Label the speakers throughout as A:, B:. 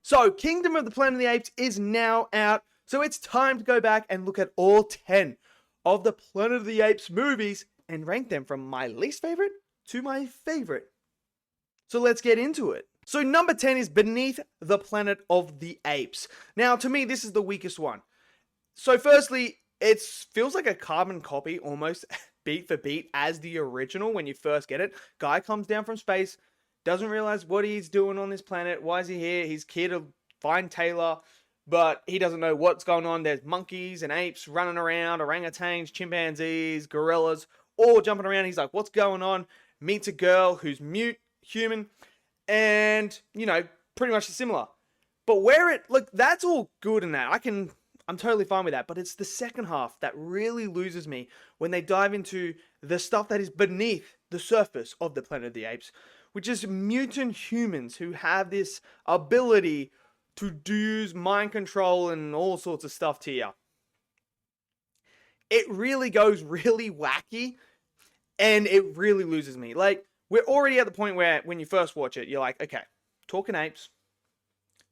A: So, Kingdom of the Planet of the Apes is now out, so it's time to go back and look at all 10 of the Planet of the Apes movies and rank them from my least favorite to my favorite. So let's get into it. So number 10 is Beneath the Planet of the Apes. Now, to me, this is the weakest one. So firstly, it feels like a carbon copy, almost beat for beat, as the original when you first get it. Guy comes down from space, doesn't realize what he's doing on this planet. Why is he here? He's here to find Taylor, but he doesn't know what's going on. There's monkeys and apes running around, orangutans, chimpanzees, gorillas, all jumping around. He's like, what's going on? Meets a girl who's mute, human, and, you know, pretty much similar. But look, that's all good in that. I'm totally fine with that. But it's the second half that really loses me when they dive into the stuff that is beneath the surface of the Planet of the Apes, which is mutant humans who have this ability to use mind control and all sorts of stuff to you. It really goes really wacky, and it really loses me. Like, we're already at the point where when you first watch it, you're like, okay, talking apes,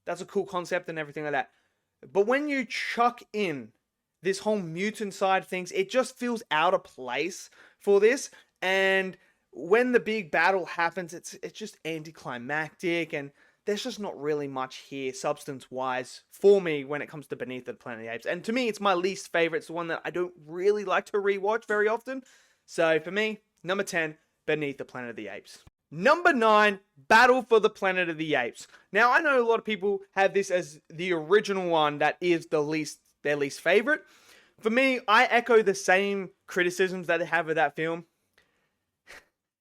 A: that's a cool concept and everything like that. But when you chuck in this whole mutant side of things, it just feels out of place for this. And when the big battle happens, it's just anticlimactic, and there's just not really much here substance-wise for me when it comes to Beneath the Planet of the Apes. And to me, it's my least favorite. It's the one that I don't really like to rewatch very often. So for me, number 10, Beneath the Planet of the Apes. Number 9, Battle for the Planet of the Apes. Now, I know a lot of people have this as the original one that is their least favorite. For me, I echo the same criticisms that they have of that film.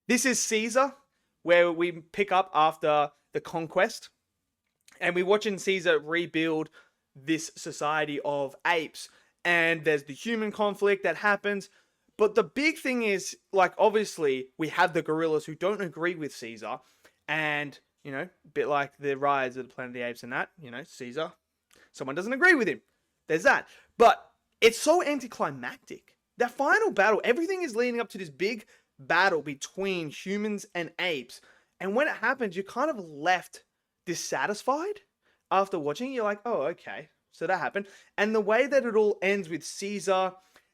A: This is Caesar, where we pick up after the Conquest, and we're watching Caesar rebuild this society of apes, and there's the human conflict that happens. But the big thing is, like, obviously, we have the gorillas who don't agree with Caesar. And, you know, a bit like the Rise of the Planet of the Apes and that, you know, Caesar, someone doesn't agree with him. There's that. But it's so anticlimactic. That final battle, everything is leading up to this big battle between humans and apes. And when it happens, you're kind of left dissatisfied after watching. You're like, oh, okay, so that happened. And the way that it all ends with Caesar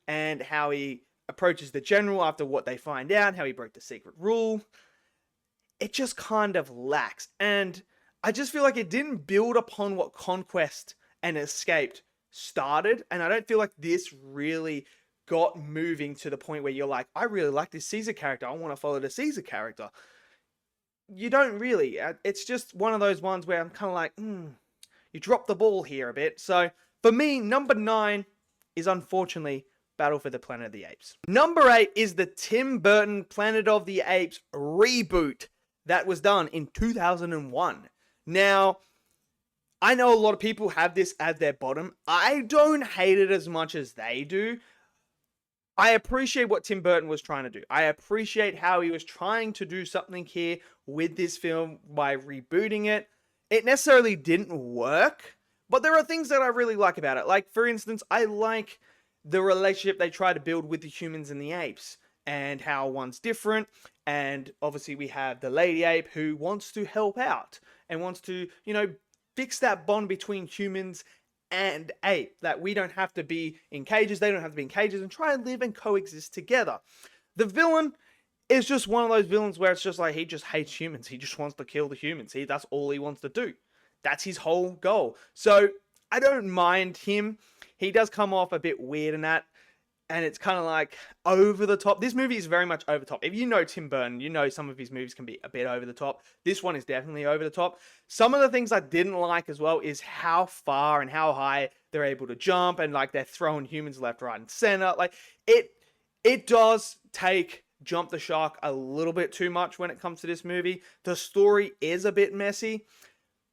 A: and how he approaches the general after what they find out, how he broke the secret rule, it just kind of lacks. And I just feel like it didn't build upon what Conquest and Escaped started, and I don't feel like this really got moving to the point where you're like, I really like this Caesar character, I want to follow the Caesar character. You don't really. It's just one of those ones where I'm kind of like, you dropped the ball here a bit. So for me, number 9 is unfortunately Battle for the Planet of the Apes. Number 8 is the Tim Burton Planet of the Apes reboot that was done in 2001. Now, I know a lot of people have this as their bottom. I don't hate it as much as they do. I appreciate what Tim Burton was trying to do. I appreciate how he was trying to do something here with this film by rebooting it. It necessarily didn't work, but there are things that I really like about it. Like, for instance, I like the relationship they try to build with the humans and the apes, and how one's different. And obviously we have the lady ape who wants to help out and wants to, you know, fix that bond between humans and ape, that we don't have to be in cages, they don't have to be in cages, and try and live and coexist together. The villain is just one of those villains where it's just like, he just hates humans. He just wants to kill the humans. That's all he wants to do. That's his whole goal. So I don't mind him. He does come off a bit weird in that, and it's kind of like over the top. This movie is very much over the top. If you know Tim Burton, you know some of his movies can be a bit over the top. This one is definitely over the top. Some of the things I didn't like as well is how far and how high they're able to jump, and like they're throwing humans left, right, and center. Like it does take jump the shark a little bit too much when it comes to this movie. The story is a bit messy,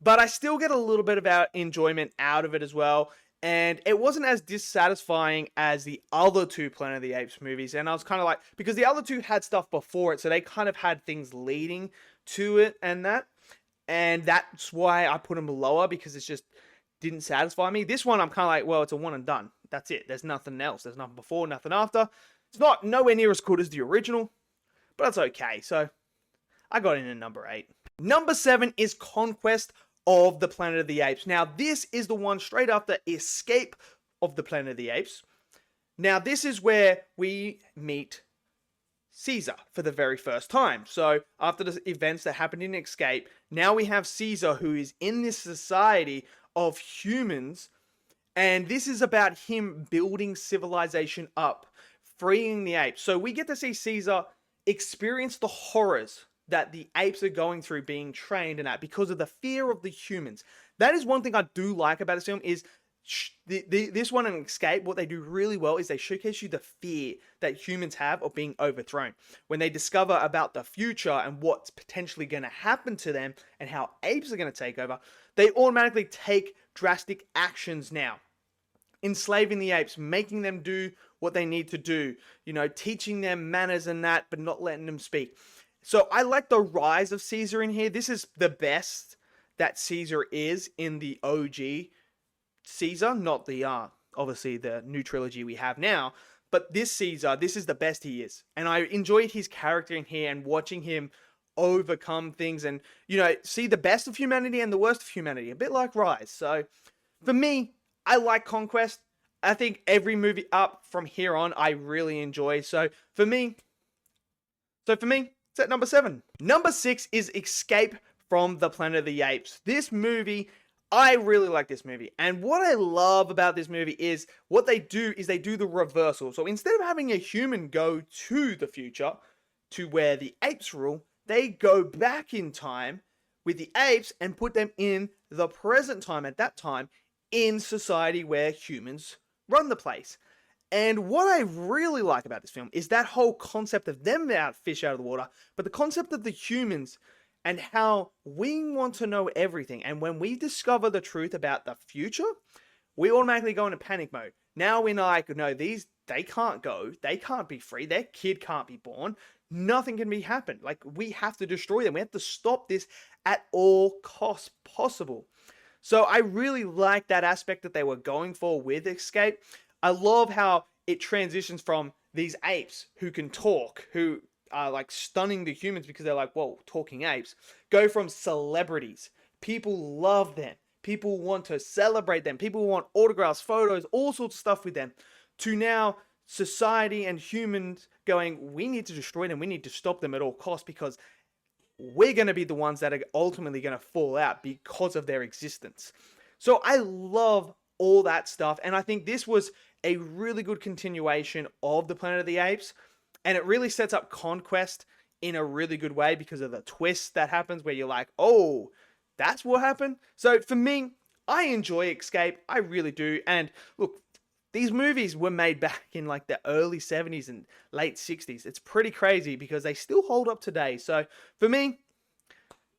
A: but I still get a little bit of enjoyment out of it as well. And it wasn't as dissatisfying as the other two Planet of the Apes movies. And I was kind of like, because the other two had stuff before it, so they kind of had things leading to it and that. And that's why I put them lower, because it just didn't satisfy me. This one, I'm kind of like, well, it's a one and done. That's it. There's nothing else. There's nothing before, nothing after. It's not nowhere near as good as the original, but that's okay. So I got in at number 8. Number 7 is Conquest of the Planet of the Apes. Now, this is the one straight after Escape of the Planet of the Apes. Now, this is where we meet Caesar for the very first time. So, after the events that happened in Escape, now we have Caesar, who is in this society of humans, and this is about him building civilization up, freeing the apes. So we get to see Caesar experience the horrors that the apes are going through being trained and at because of the fear of the humans. That is one thing I do like about this film is this one and Escape, what they do really well is they showcase you the fear that humans have of being overthrown. When they discover about the future and what's potentially going to happen to them and how apes are going to take over, they automatically take drastic actions now. Enslaving the apes, making them do what they need to do, you know, teaching them manners and that, but not letting them speak. So I like the rise of Caesar in here. This is the best that Caesar is in the OG Caesar, not the, obviously the new trilogy we have now, but this Caesar, this is the best he is. And I enjoyed his character in here and watching him overcome things and, you know, see the best of humanity and the worst of humanity, a bit like Rise. So for me, I like Conquest. I think every movie up from here on, I really enjoy. So for me, it's at number 7. Number 6 is Escape from the Planet of the Apes. This movie, I really like this movie. And what I love about this movie is what they do is they do the reversal. So instead of having a human go to the future, to where the apes rule, they go back in time with the apes and put them in the present time at that time in society where humans run the place. And what I really like about this film is that whole concept of them out fish out of the water, but the concept of the humans and how we want to know everything. And when we discover the truth about the future, we automatically go into panic mode. Now we're like, no, they can't go. They can't be free. Their kid can't be born. Nothing can be happen. Like, we have to destroy them. We have to stop this at all costs possible. So I really like that aspect that they were going for with Escape. I love how it transitions from these apes who can talk, who are like stunning the humans because they're like, whoa, talking apes, go from celebrities. People love them. People want to celebrate them. People want autographs, photos, all sorts of stuff with them, to now society and humans going, we need to destroy them. We need to stop them at all costs because we're going to be the ones that are ultimately going to fall out because of their existence. So I love all that stuff. And I think this was a really good continuation of the Planet of the Apes. And it really sets up Conquest in a really good way because of the twist that happens where you're like, oh, that's what happened. So for me, I enjoy Escape. I really do. And look, these movies were made back in like the early 70s and late 60s. It's pretty crazy because they still hold up today. So for me,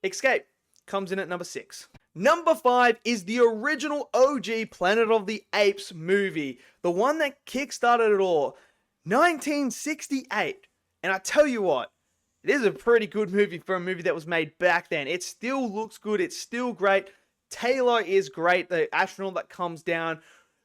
A: Escape comes in at number 6. Number 5 is the original OG Planet of the Apes movie. The one that kickstarted it all. 1968. And I tell you what, it is a pretty good movie for a movie that was made back then. It still looks good. It's still great. Taylor is great. The astronaut that comes down.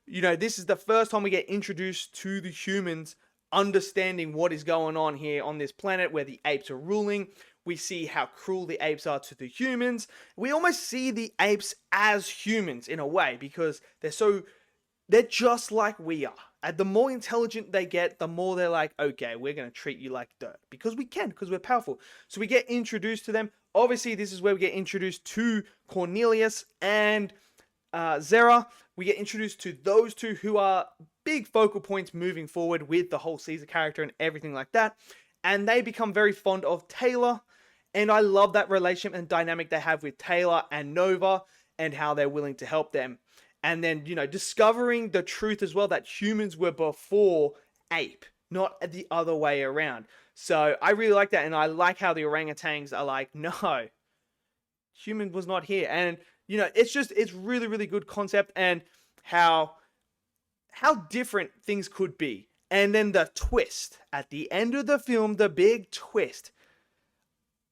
A: You know, this is the first time we get introduced to the humans understanding what is going on here on this planet where the apes are ruling. We see how cruel the apes are to the humans. We almost see the apes as humans in a way because they're just like we are. And the more intelligent they get, the more they're like, okay, we're going to treat you like dirt because we can, because we're powerful. So we get introduced to them. Obviously, this is where we get introduced to Cornelius and Zera. We get introduced to those two who are big focal points moving forward with the whole Caesar character and everything like that. And they become very fond of Taylor. And I love that relationship and dynamic they have with Taylor and Nova and how they're willing to help them. And then, you know, discovering the truth as well that humans were before ape, not the other way around. So I really like that. And I like how the orangutans are like, no, human was not here. And, you know, it's really, really good concept and how different things could be. And then the twist at the end of the film, the big twist.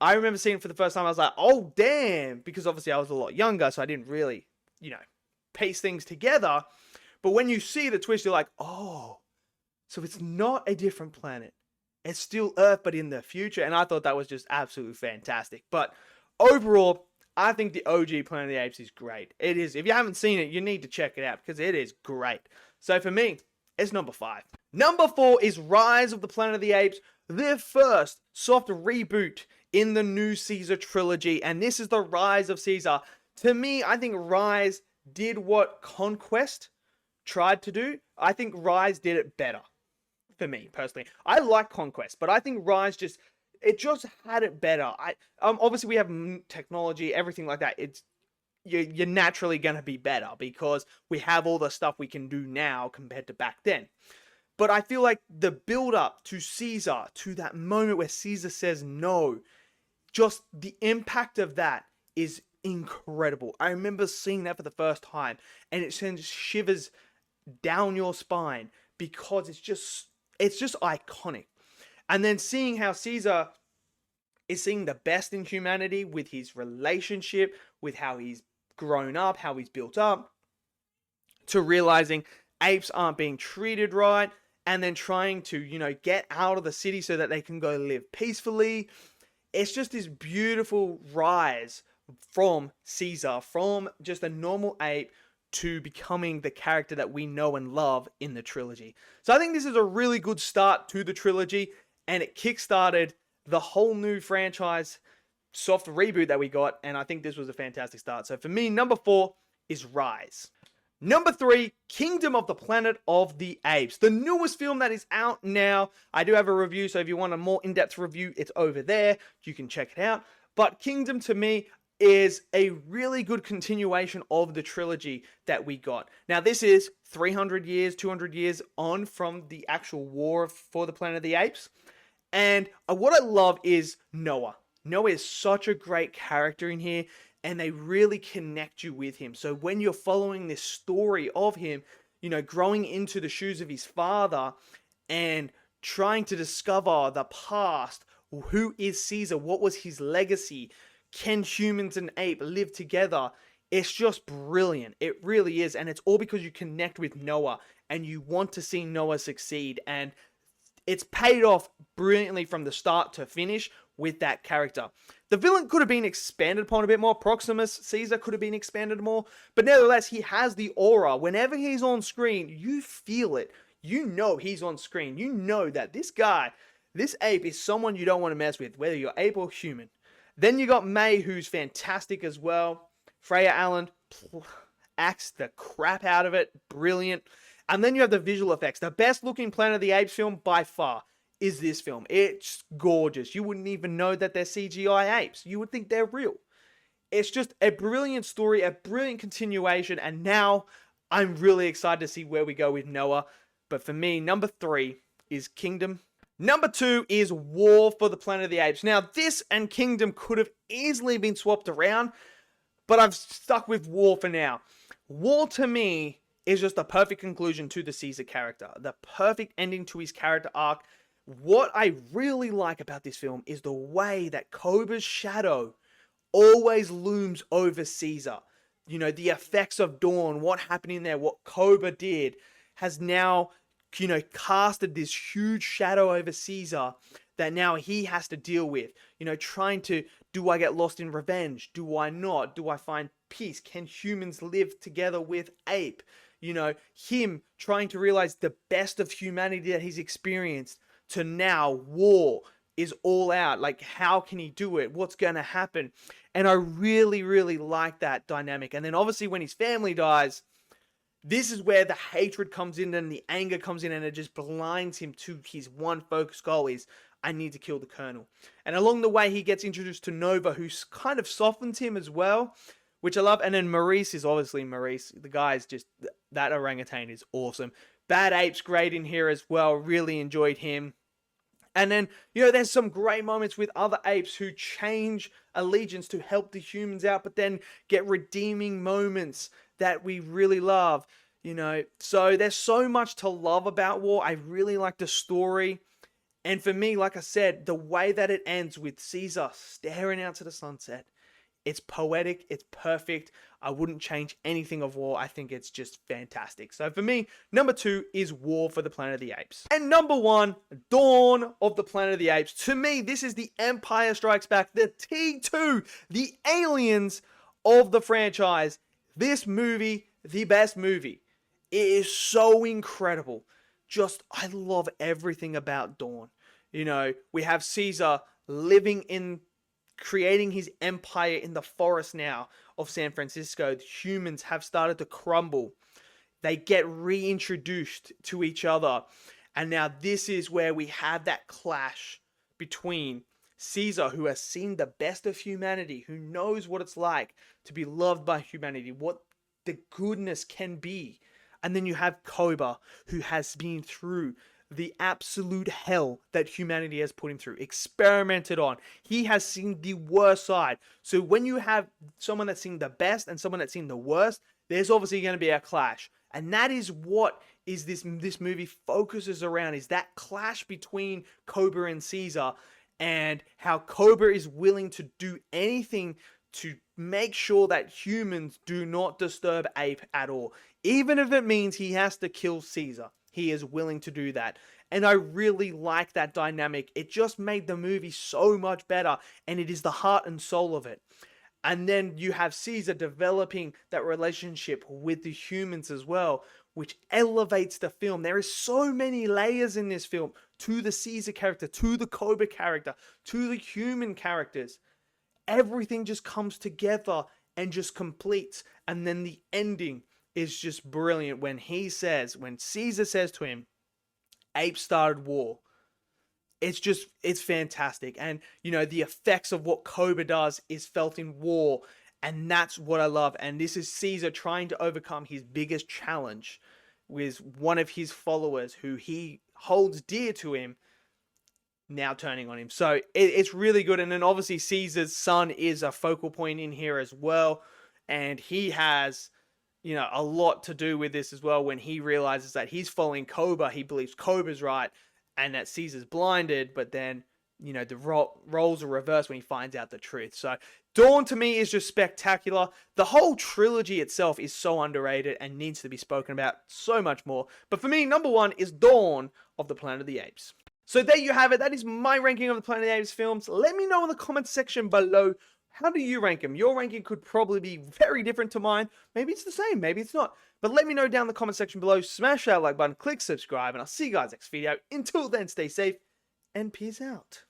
A: I remember seeing it for the first time. I was like, oh, damn. Because obviously I was a lot younger, so I didn't really, you know, piece things together. But when you see the twist, you're like, oh, so it's not a different planet. It's still Earth, but in the future. And I thought that was just absolutely fantastic. But overall, I think the OG Planet of the Apes is great. It is. If you haven't seen it, you need to check it out because it is great. So for me, it's number 5. Number 4 is Rise of the Planet of the Apes, their first soft reboot in the new Caesar trilogy. And this is the Rise of Caesar. To me, I think Rise did what Conquest tried to do. I think Rise did it better. For me, personally. I like Conquest, but I think Rise just had it better. Obviously we have technology, everything like that. You're naturally going to be better because we have all the stuff we can do now compared to back then. But I feel like the build up to Caesar, to that moment where Caesar says no, just the impact of that is incredible. I remember seeing that for the first time and it sends shivers down your spine because it's just iconic. And then seeing how Caesar is seeing the best in humanity with his relationship, with how he's grown up, how he's built up, to realizing apes aren't being treated right, and then trying to, get out of the city so that they can go live peacefully. It's just this beautiful rise from Caesar, from just a normal ape to becoming the character that we know and love in the trilogy. So I think this is a really good start to the trilogy, and it kickstarted the whole new franchise soft reboot that we got, and I think this was a fantastic start. So for me, number 4 is Rise. Number 3, Kingdom of the Planet of the Apes, the newest film that is out now. I do have a review, so if you want a more in-depth review, it's over there. You can check it out. But Kingdom, to me, is a really good continuation of the trilogy that we got. Now, this is 300 years, 200 years on from the actual war for the Planet of the Apes. And what I love is Noah. Noah is such a great character in here, and they really connect you with him. So when you're following this story of him, growing into the shoes of his father and trying to discover the past, who is Caesar, what was his legacy, can humans and ape live together? It's just brilliant. It really is. And it's all because you connect with Noah and you want to see Noah succeed. And it's paid off brilliantly from the start to finish with that character. The villain could have been expanded upon a bit more. Proximus Caesar could have been expanded more. But nevertheless, he has the aura. Whenever he's on screen, you feel it. You know he's on screen. You know that this guy, this ape, is someone you don't want to mess with, whether you're ape or human. Then you got May, who's fantastic as well. Freya Allen acts the crap out of it. Brilliant. And then you have the visual effects. The best looking Planet of the Apes film by far is this film. It's gorgeous. You wouldn't even know that they're CGI apes. You would think they're real. It's just a brilliant story, a brilliant continuation. And now I'm really excited to see where we go with Noah. But for me, number 3 is Kingdom. Number 2 is War for the Planet of the Apes. Now, this and Kingdom could have easily been swapped around, but I've stuck with War for now. War, to me, is just the perfect conclusion to the Caesar character. The perfect ending to his character arc. What I really like about this film is the way that Cobra's shadow always looms over Caesar. The effects of Dawon, what happened in there, what Cobra did, has now casted this huge shadow over Caesar that now he has to deal with. Trying to, do I get lost in revenge? Do I not? Do I find peace? Can humans live together with ape? Him trying to realize the best of humanity that he's experienced, to now war is all out. Like, how can he do it? What's going to happen? And I really, really like that dynamic. And then obviously when his family dies, this is where the hatred comes in and the anger comes in, and it just blinds him to his one focus goal is, I need to kill the Colonel. And along the way, he gets introduced to Nova, who kind of softens him as well, which I love. And then Maurice is obviously Maurice. The guy is just, that orangutan is awesome. Bad Ape's great in here as well. Really enjoyed him. And then, there's some great moments with other apes who change allegiance to help the humans out, but then get redeeming moments that we really love, So there's so much to love about War. I really like the story. And for me, like I said, the way that it ends with Caesar staring out to the sunset It's poetic. It's perfect. I wouldn't change anything of War. I think it's just fantastic. So for me, number 2 is War for the Planet of the Apes. And number 1, Dawn of the Planet of the Apes. To me, this is the Empire Strikes Back, the T2, the aliens of the franchise. This movie, the best movie. It is so incredible. Just, I love everything about Dawn. You know, we have Caesar creating his empire in the forest now of San Francisco. The humans have started to crumble. They get reintroduced to each other. And now this is where we have that clash between Caesar, who has seen the best of humanity, who knows what it's like to be loved by humanity, what the goodness can be. And then you have Cobra, who has been through the absolute hell that humanity has put him through, experimented on. He has seen the worst side. So when you have someone that's seen the best and someone that's seen the worst, there's obviously going to be a clash. And that is what is this movie focuses around, is that clash between Cobra and Caesar, and how Cobra is willing to do anything to make sure that humans do not disturb Ape at all. Even if it means he has to kill Caesar, he is willing to do that. And I really like that dynamic. It just made the movie so much better, and it is the heart and soul of it. And then you have Caesar developing that relationship with the humans as well, which elevates the film. There is so many layers in this film to the Caesar character, to the Cobra character, to the human characters. Everything just comes together and just completes. And then the ending is just brilliant when Caesar says to him, "Apes started war." It's fantastic. And, you know, the effects of what Cobra does is felt in War. And that's what I love. And this is Caesar trying to overcome his biggest challenge with one of his followers who he holds dear to him, now turning on him. So it's really good. And then obviously Caesar's son is a focal point in here as well. And he has, you know, a lot to do with this as well. When he realizes that he's following Cobra, he believes Cobra's right and that Caesar's blinded, but then, you know, the roles are reversed when he finds out the truth. So Dawn to me is just spectacular. The whole trilogy itself is so underrated and needs to be spoken about so much more. But for me, number 1 is Dawn of the Planet of the Apes. So there you have it. That is my ranking of the Planet of the Apes films. Let me know in the comments section below, how do you rank them? Your ranking could probably be very different to mine. Maybe it's the same, maybe it's not. But let me know down in the comment section below. Smash that like button, click subscribe, and I'll see you guys next video. Until then, stay safe and peace out.